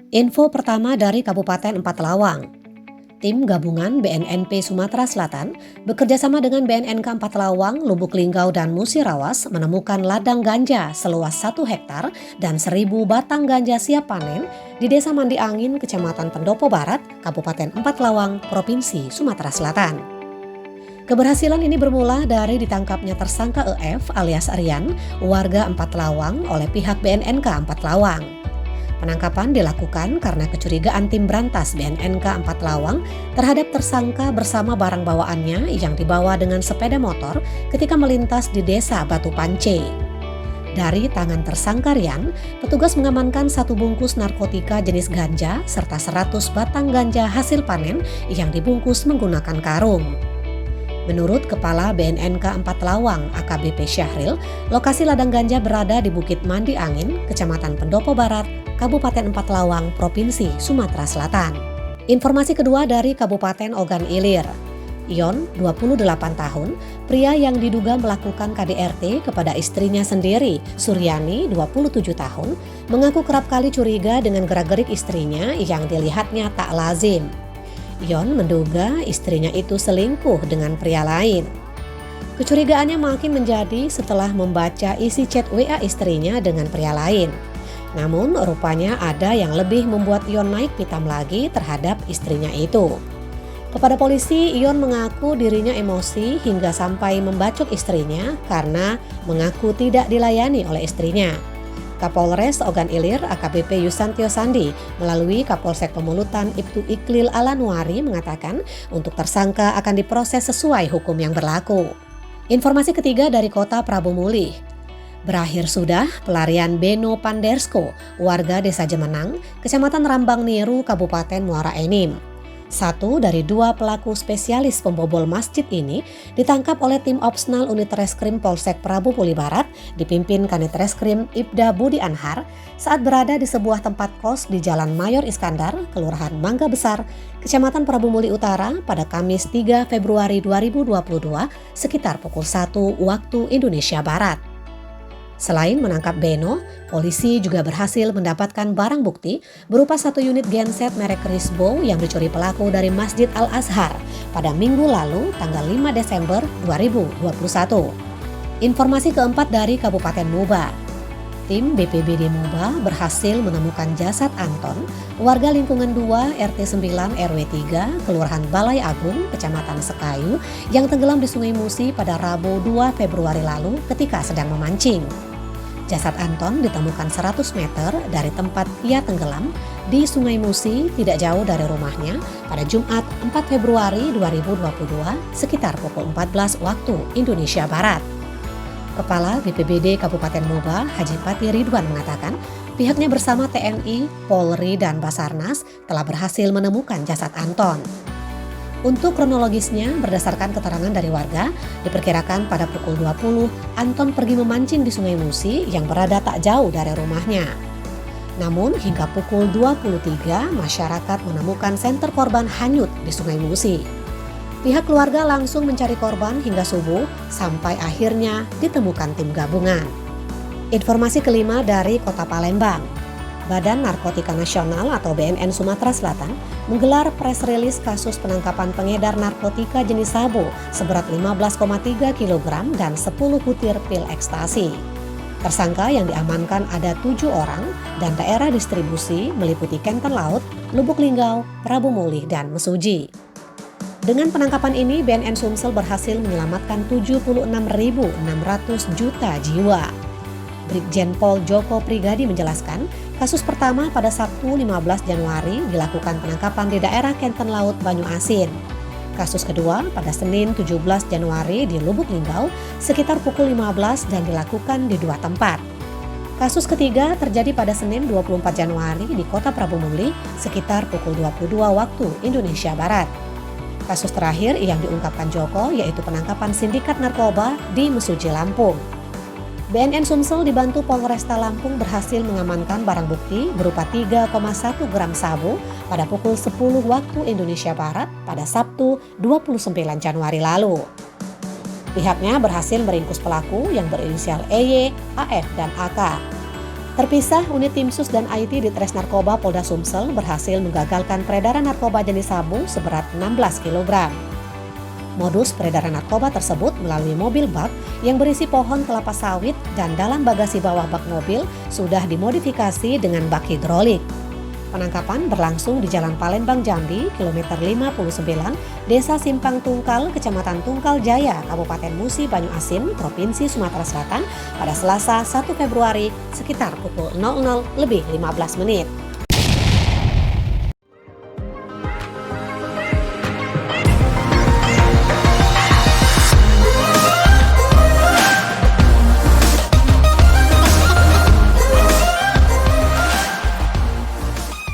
Info pertama dari Kabupaten Empat Lawang. Tim gabungan BNNP Sumatera Selatan bekerjasama dengan BNNK Empat Lawang, Lubuk Linggau, dan Musirawas menemukan ladang ganja seluas 1 hektar dan 1.000 batang ganja siap panen di Desa Mandi Angin, Kecamatan Pendopo Barat, Kabupaten Empat Lawang, Provinsi Sumatera Selatan. Keberhasilan ini bermula dari ditangkapnya tersangka EF alias Rian, warga Empat Lawang oleh pihak BNNK Empat Lawang. Penangkapan dilakukan karena kecurigaan tim berantas BNNK Empat Lawang terhadap tersangka bersama barang bawaannya yang dibawa dengan sepeda motor ketika melintas di Desa Batu Pance. Dari tangan tersangka Rian, petugas mengamankan 1 bungkus narkotika jenis ganja serta 100 batang ganja hasil panen yang dibungkus menggunakan karung. Menurut Kepala BNNK Empat Lawang AKBP Syahril, lokasi ladang ganja berada di Bukit Mandi Angin, Kecamatan Pendopo Barat, Kabupaten Empat Lawang, Provinsi Sumatera Selatan. Informasi kedua dari Kabupaten Ogan Ilir. Ion, 28 tahun, pria yang diduga melakukan KDRT kepada istrinya sendiri, Suryani, 27 tahun, mengaku kerap kali curiga dengan gerak-gerik istrinya yang dilihatnya tak lazim. Ion menduga istrinya itu selingkuh dengan pria lain. Kecurigaannya makin menjadi setelah membaca isi chat WA istrinya dengan pria lain. Namun rupanya ada yang lebih membuat Ion naik pitam lagi terhadap istrinya itu. Kepada polisi, Ion mengaku dirinya emosi hingga sampai membacok istrinya karena mengaku tidak dilayani oleh istrinya. Kapolres Ogan Ilir AKBP Yusantio Sandi melalui Kapolsek Pemulutan Ibtu Iklil Alanuari mengatakan untuk tersangka akan diproses sesuai hukum yang berlaku. Informasi ketiga dari Kota Prabu Mulih. Berakhir sudah pelarian Beno Pandersko, warga Desa Jemenang, Kecamatan Rambang Niru, Kabupaten Muara Enim. 1 dari 2 pelaku spesialis pembobol masjid ini ditangkap oleh tim Opsnal Unit Reskrim Polsek Prabu Muli Barat dipimpin Kanit Reskrim Ibda Budi Anhar saat berada di sebuah tempat kos di Jalan Mayor Iskandar, Kelurahan Mangga Besar, Kecamatan Prabu Muli Utara pada Kamis 3 Februari 2022 sekitar pukul 1 waktu Indonesia Barat. Selain menangkap Beno, polisi juga berhasil mendapatkan barang bukti berupa 1 unit genset merek Risbo yang dicuri pelaku dari Masjid Al-Azhar pada Minggu lalu tanggal 5 Desember 2021. Informasi keempat dari Kabupaten Muba. Tim BPBD Muba berhasil menemukan jasad Anton, warga lingkungan 2 RT 9 RW 3, Kelurahan Balai Agung, Kecamatan Sekayu, yang tenggelam di Sungai Musi pada Rabu 2 Februari lalu ketika sedang memancing. Jasad Anton ditemukan 100 meter dari tempat ia tenggelam di Sungai Musi tidak jauh dari rumahnya pada Jumat 4 Februari 2022 sekitar pukul 14 waktu Indonesia Barat. Kepala BPBD Kabupaten Muba, Haji Pati Ridwan mengatakan pihaknya bersama TNI, Polri, dan Basarnas telah berhasil menemukan jasad Anton. Untuk kronologisnya, berdasarkan keterangan dari warga, diperkirakan pada pukul 20, Anton pergi memancing di Sungai Musi yang berada tak jauh dari rumahnya. Namun hingga pukul 23, masyarakat menemukan senter korban hanyut di Sungai Musi. Pihak keluarga langsung mencari korban hingga subuh sampai akhirnya ditemukan tim gabungan. Informasi kelima dari Kota Palembang. Badan Narkotika Nasional atau BNN Sumatera Selatan menggelar press release kasus penangkapan pengedar narkotika jenis sabu seberat 15,3 kg dan 10 butir pil ekstasi. Tersangka yang diamankan ada 7 orang dan daerah distribusi meliputi Kenten Laut, Lubuk Linggau, Prabu Mulih, dan Mesuji. Dengan penangkapan ini, BNN Sumsel berhasil menyelamatkan 76.600 juta jiwa. Brigjen Pol Joko Prigadi menjelaskan, kasus pertama pada Sabtu 15 Januari dilakukan penangkapan di daerah Kenten Laut Banyu Asin. Kasus kedua pada Senin 17 Januari di Lubuk Linggau sekitar pukul 15 dan dilakukan di 2 tempat. Kasus ketiga terjadi pada Senin 24 Januari di Kota Prabu Muli sekitar pukul 22 waktu Indonesia Barat. Kasus terakhir yang diungkapkan Joko yaitu penangkapan sindikat narkoba di Mesuji, Lampung. BNN Sumsel dibantu Polresta Lampung berhasil mengamankan barang bukti berupa 3,1 gram sabu pada pukul 10 waktu Indonesia Barat pada Sabtu 29 Januari lalu. Pihaknya berhasil meringkus pelaku yang berinisial EY, AF, dan AK. Terpisah, unit Tim Sus dan IT di Tres Narkoba Polda Sumsel berhasil menggagalkan peredaran narkoba jenis sabu seberat 16 kg. Modus peredaran narkoba tersebut melalui mobil bak yang berisi pohon kelapa sawit dan dalam bagasi bawah bak mobil sudah dimodifikasi dengan bak hidrolik. Penangkapan berlangsung di Jalan Palembang Jambi, kilometer 59, Desa Simpang Tungkal, Kecamatan Tungkal Jaya, Kabupaten Musi Banyu Asin, Provinsi Sumatera Selatan pada Selasa 1 Februari sekitar pukul 00:15.